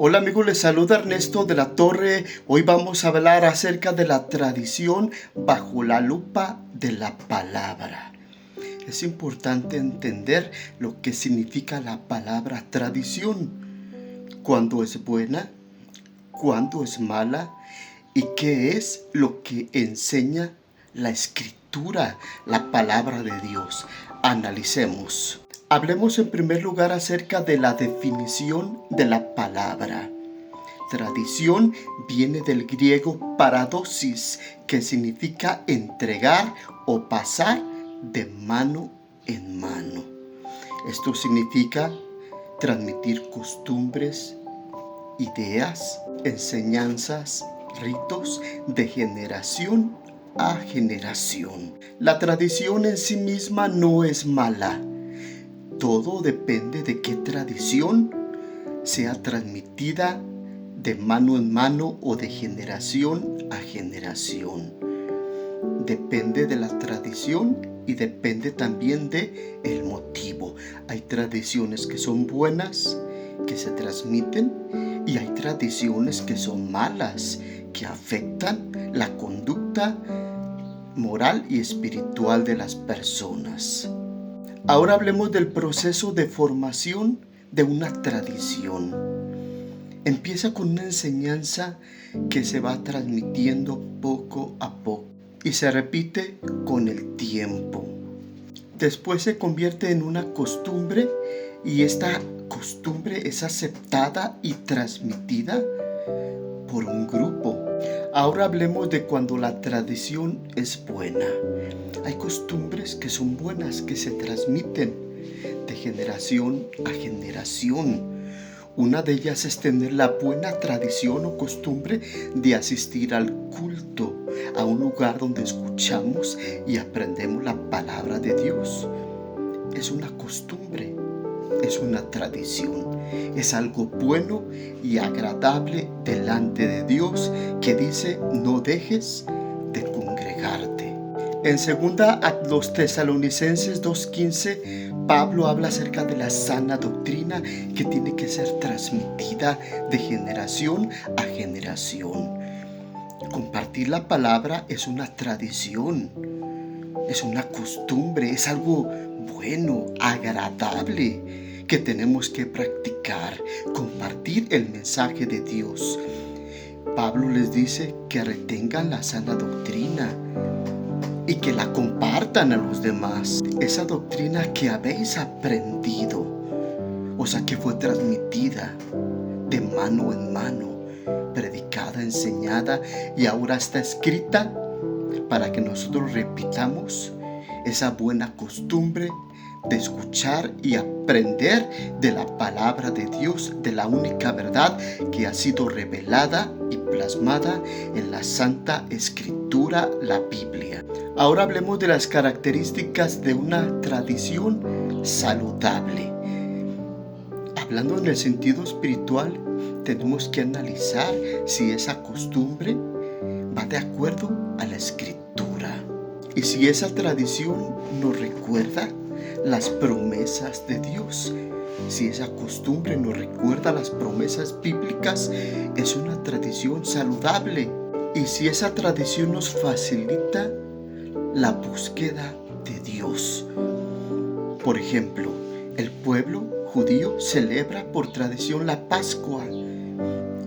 Hola amigos, les saluda Ernesto de la Torre. Hoy vamos a hablar acerca de la tradición bajo la lupa de la palabra. Es importante entender lo que significa la palabra tradición, cuándo es buena, cuándo es mala y qué es lo que enseña la Escritura, la palabra de Dios. Analicemos. Hablemos en primer lugar acerca de la definición de la palabra. Tradición viene del griego paradosis, que significa entregar o pasar de mano en mano. Esto significa transmitir costumbres, ideas, enseñanzas, ritos de generación a generación. La tradición en sí misma no es mala. Todo depende de qué tradición sea transmitida de mano en mano o de generación a generación. Depende de la tradición y depende también de el motivo. Hay tradiciones que son buenas, que se transmiten, y hay tradiciones que son malas, que afectan la conducta moral y espiritual de las personas. Ahora hablemos del proceso de formación de una tradición. Empieza con una enseñanza que se va transmitiendo poco a poco y se repite con el tiempo. Después se convierte en una costumbre y esta costumbre es aceptada y transmitida por un grupo. Ahora hablemos de cuando la tradición es buena. Hay costumbres que son buenas, que se transmiten de generación a generación. Una de ellas es tener la buena tradición o costumbre de asistir al culto, a un lugar donde escuchamos y aprendemos la palabra de Dios. Es una costumbre, es una tradición, es algo bueno y agradable delante de Dios, que dice: no dejes de congregarte. En segunda a los Tesalonicenses 2:15, Pablo habla acerca de la sana doctrina que tiene que ser transmitida de generación a generación. Compartir la palabra es una tradición, es una costumbre, es algo bueno, agradable, que tenemos que practicar, compartir el mensaje de Dios. Pablo les dice que retengan la sana doctrina y que la compartan a los demás. Esa doctrina que habéis aprendido, o sea, que fue transmitida de mano en mano, predicada, enseñada y ahora está escrita para que nosotros repitamos esa buena costumbre de escuchar y aprender de la palabra de Dios, de la única verdad que ha sido revelada y plasmada en la Santa Escritura, la Biblia. Ahora hablemos de las características de una tradición saludable. Hablando en el sentido espiritual, tenemos que analizar si esa costumbre va de acuerdo a la Escritura y si esa tradición nos recuerda las promesas de Dios. Si esa costumbre nos recuerda las promesas bíblicas, es una tradición saludable. Y si esa tradición nos facilita la búsqueda de Dios. Por ejemplo, el pueblo judío celebra por tradición la Pascua.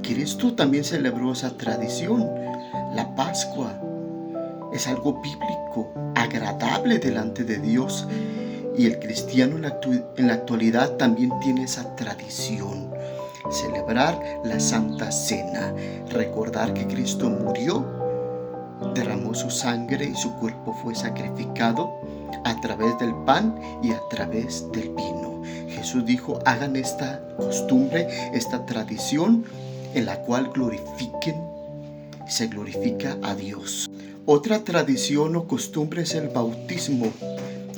Cristo también celebró esa tradición. La Pascua es algo bíblico, agradable delante de Dios. Y el cristiano en la actualidad también tiene esa tradición. Celebrar la Santa Cena, recordar que Cristo murió, derramó su sangre y su cuerpo fue sacrificado a través del pan y a través del vino. Jesús dijo: hagan esta costumbre, esta tradición en la cual se glorifica a Dios. Otra tradición o costumbre es el bautismo.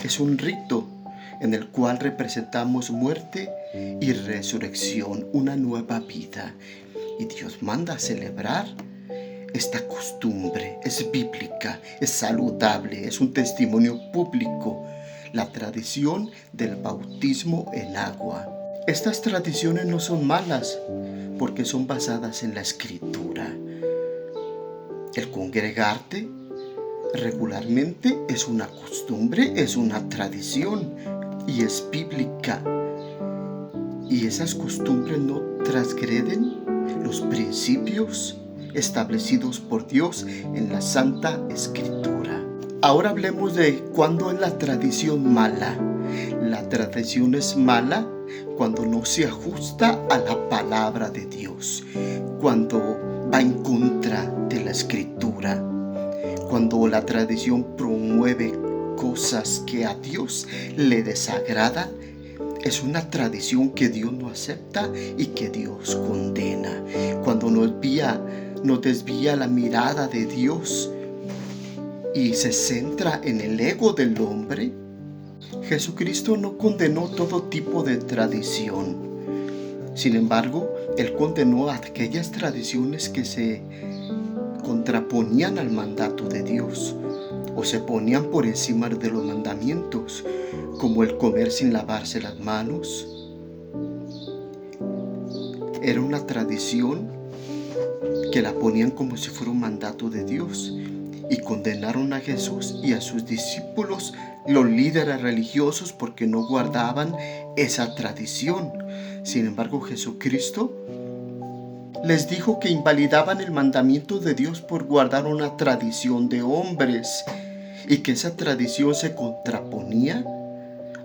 Es un rito en el cual representamos muerte y resurrección, una nueva vida. Y Dios manda a celebrar esta costumbre. Es bíblica, es saludable, es un testimonio público. La tradición del bautismo en agua. Estas tradiciones no son malas, porque son basadas en la Escritura. El congregarte regularmente es una costumbre, es una tradición y es bíblica. Y esas costumbres no transgreden los principios establecidos por Dios en la Santa Escritura. Ahora hablemos de cuándo es la tradición mala. La tradición es mala cuando no se ajusta a la palabra de Dios, cuando va en contra de la Escritura, cuando la tradición promueve cosas que a Dios le desagradan. Es una tradición que Dios no acepta y que Dios condena. Cuando nos desvía la mirada de Dios y se centra en el ego del hombre. Jesucristo no condenó todo tipo de tradición. Sin embargo, Él condenó aquellas tradiciones que se contraponían al mandato de Dios o se ponían por encima de los mandamientos, como el comer sin lavarse las manos. Era una tradición que la ponían como si fuera un mandato de Dios, y condenaron a Jesús y a sus discípulos, los líderes religiosos, porque no guardaban esa tradición. Sin embargo, Jesucristo les dijo que invalidaban el mandamiento de Dios por guardar una tradición de hombres y que esa tradición se contraponía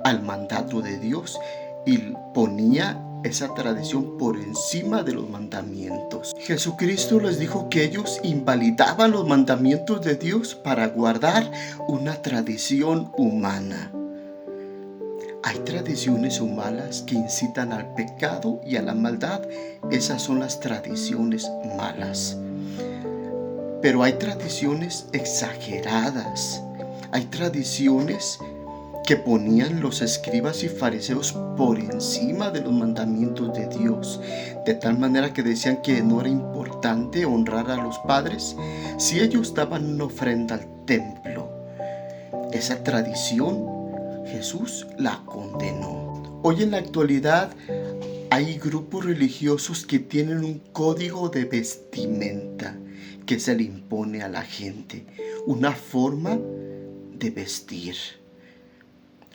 al mandato de Dios y ponía esa tradición por encima de los mandamientos. Jesucristo les dijo que ellos invalidaban los mandamientos de Dios para guardar una tradición humana. Hay tradiciones humanas que incitan al pecado y a la maldad. Esas son las tradiciones malas. Pero hay tradiciones exageradas. Hay tradiciones que ponían los escribas y fariseos por encima de los mandamientos de Dios, de tal manera que decían que no era importante honrar a los padres si ellos daban una ofrenda al templo. Esa tradición Jesús la condenó. Hoy en la actualidad hay grupos religiosos que tienen un código de vestimenta que se le impone a la gente, una forma de vestir.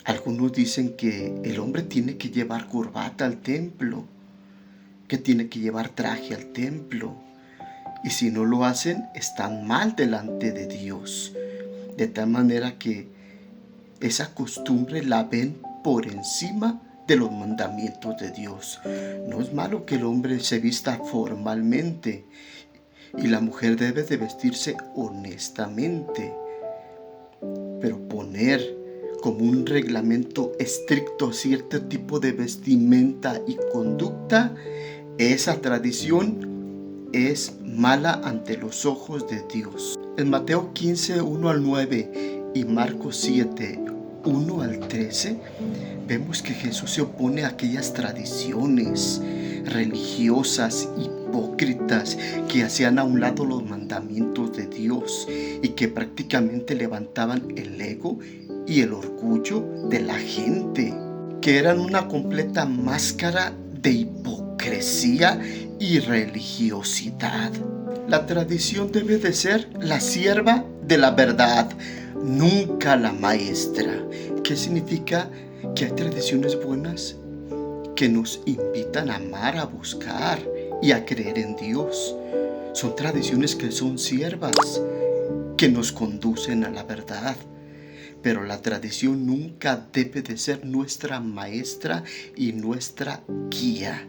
Algunos dicen que el hombre tiene que llevar corbata al templo, que tiene que llevar traje al templo, y si no lo hacen, están mal delante de Dios. De tal manera que esa costumbre la ven por encima de los mandamientos de Dios. No es malo que el hombre se vista formalmente y la mujer debe de vestirse honestamente, pero poner como un reglamento estricto cierto tipo de vestimenta y conducta, esa tradición es mala ante los ojos de Dios. En Mateo 15, 1 al 9 y Marcos 7, 1 al 13, vemos que Jesús se opone a aquellas tradiciones religiosas hipócritas que hacían a un lado los mandamientos de Dios y que prácticamente levantaban el ego y el orgullo de la gente, que eran una completa máscara de hipocresía y religiosidad. La tradición debe de ser la sierva de la verdad, nunca la maestra. ¿Qué significa? Que hay tradiciones buenas que nos invitan a amar, a buscar y a creer en Dios. Son tradiciones que son siervas, que nos conducen a la verdad. Pero la tradición nunca debe de ser nuestra maestra y nuestra guía.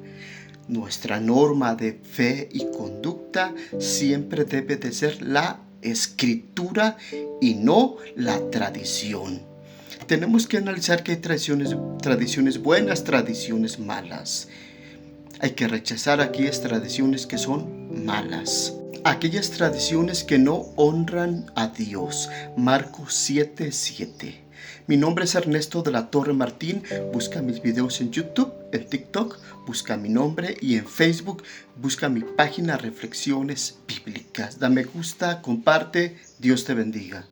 Nuestra norma de fe y conducta siempre debe de ser la Escritura y no la tradición. Tenemos que analizar que hay tradiciones buenas, tradiciones malas. Hay que rechazar aquellas tradiciones que son malas. Aquellas tradiciones que no honran a Dios. Marcos 7:7. Mi nombre es Ernesto de la Torre Martín. Busca mis videos en YouTube, en TikTok, busca mi nombre, y en Facebook busca mi página Reflexiones Bíblicas. Da me gusta, comparte. Dios te bendiga.